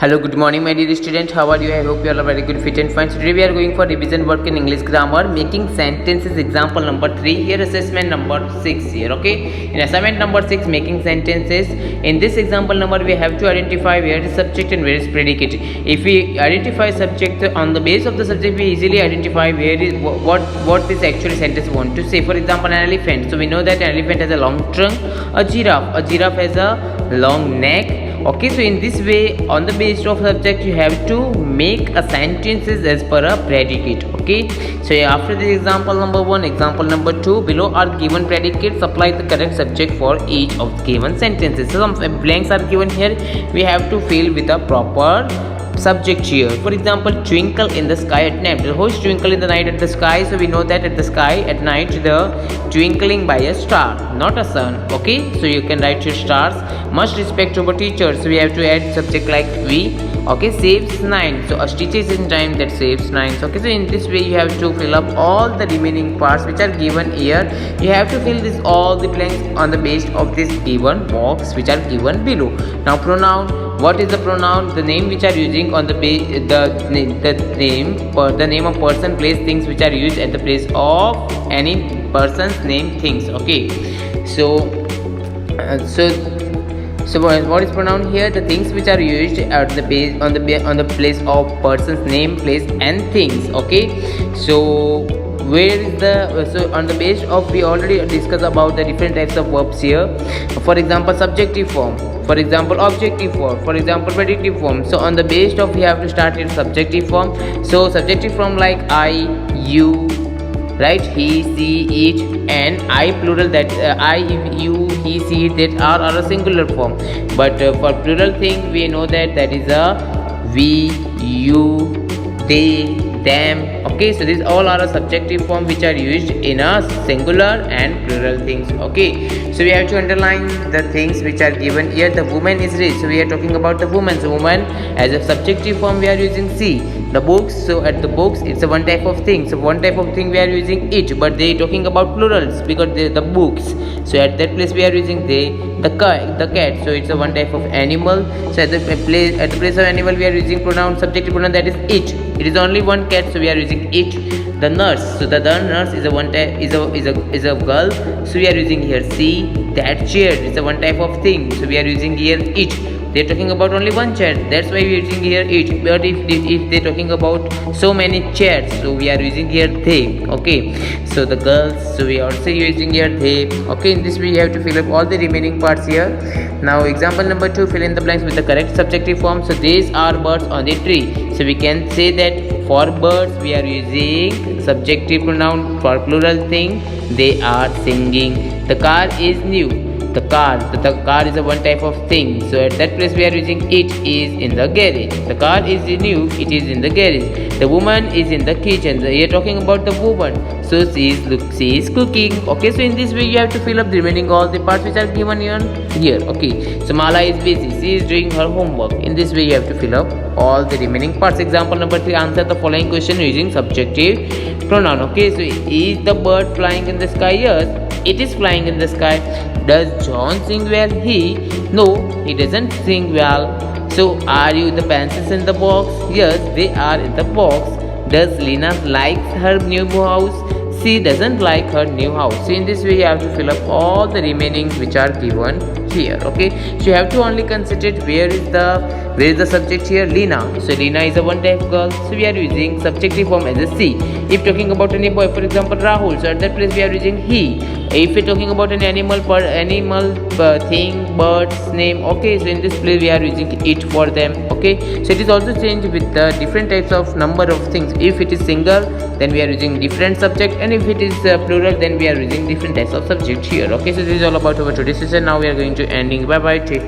Hello, good morning, my dear student. How are you? I hope you all are very good, fit and fine. Today we are going for revision work in English grammar, making sentences. Example number 3. Here assessment number 6. Here, okay. In assignment number 6, making sentences. In this example number, we have to identify where is subject and where is predicate. If we identify subject on the base of the subject, we easily identify where is what this actual sentence want to say. For example, an elephant. So we know that an elephant has a long trunk. A giraffe has a long neck. Okay, so in this way, on the basis of subject, you have to make a sentences as per a predicate. Okay, so after this example number 1, example number 2, below are given predicates. Apply the correct subject for each of the given sentences. So some blanks are given here. We have to fill with a proper subject here. For example, twinkle in the sky at night. The host twinkle in the night at the sky. So we know that at the sky at night the twinkling by a star, not a sun. Okay, so you can write your stars. Much respect to our teachers. So we have to add subject like we. Okay, saves 9. So a stitch is in time, that saves 9. So, okay, so in this way you have to fill up all the remaining parts which are given here. You have to fill this all the blanks on the base of this given box which are given below. Now pronoun. What is the pronoun? The name which are using on the base, the name of person, place, things which are used at the place of any person's name, things. Okay, so what is pronoun here? The things which are used at the base on the place of person's name, place, and things. Okay, so where is the on the base of, we already discussed about the different types of verbs here. For example, subjective form, for example objective form, for example predictive form. So on the base of, we have to start in subjective form. So subjective form like I, you, right, he, she, it, and I plural, that I, you, he, she, that are a singular form. But for plural thing, we know that is a we, you, they, them. Okay, so these all are a subjective form which are used in a singular and plural things. Okay, so we have to underline the things which are given here. The woman is rich. So we are talking about the woman. So woman as a subjective form, we are using she. The books, so at the books, it's a one type of thing. So one type of thing we are using it, but they talking about plurals because they the books. So at that place we are using they. The cat. So it's a one type of animal. So at the place of animal, we are using pronoun, subjective pronoun, that is it. It is only one cat, so we are using it. The nurse. So the nurse is a one type, is a girl. So we are using here she. That chair is a one type of thing. So we are using here it. They're talking about only one chair, that's why we are using here it. But if they're talking about so many chairs, so we are using here they. Okay, so the girls, so we are also using here they. Okay, in this way you have to fill up all the remaining parts here. Now example number 2, fill in the blanks with the correct subjective form. So these are birds on the tree. So we can say that for birds we are using subjective pronoun. For plural thing, they are singing. The car is new. The car is a one type of thing. So at that place we are using it is in the garage. The car is new, it is in the garage. The woman is in the kitchen. So we are talking about the woman. So she is cooking. Okay, so in this way you have to fill up the remaining all the parts which are given here. Okay, so Mala is busy. She is doing her homework. In this way you have to fill up all the remaining parts. Example number 3, answer the following question using subjective pronoun. Okay, so is the bird flying in the sky? Yes, it is flying in the sky. Does John sing well? No, he doesn't sing well. So are you the pencils in the box? Yes, they are in the box. Does Lena like her new house? She doesn't like her new house. So in this way you have to fill up all the remaining which are given here. Okay, so you have to only consider where is the subject here, Lena. So Lena is a one type girl, so we are using subjective form as a she. If talking about any boy, for example Rahul, so at that place we are using he. If we're talking about an animal thing, bird's name, okay, so in this place we are using it for them. Okay, so it is also changed with the different types of number of things. If it is single, then we are using different subject, and if it is plural, then we are using different types of subject here. Okay, so this is all about our today's session. Now we are going to ending. Bye bye. Take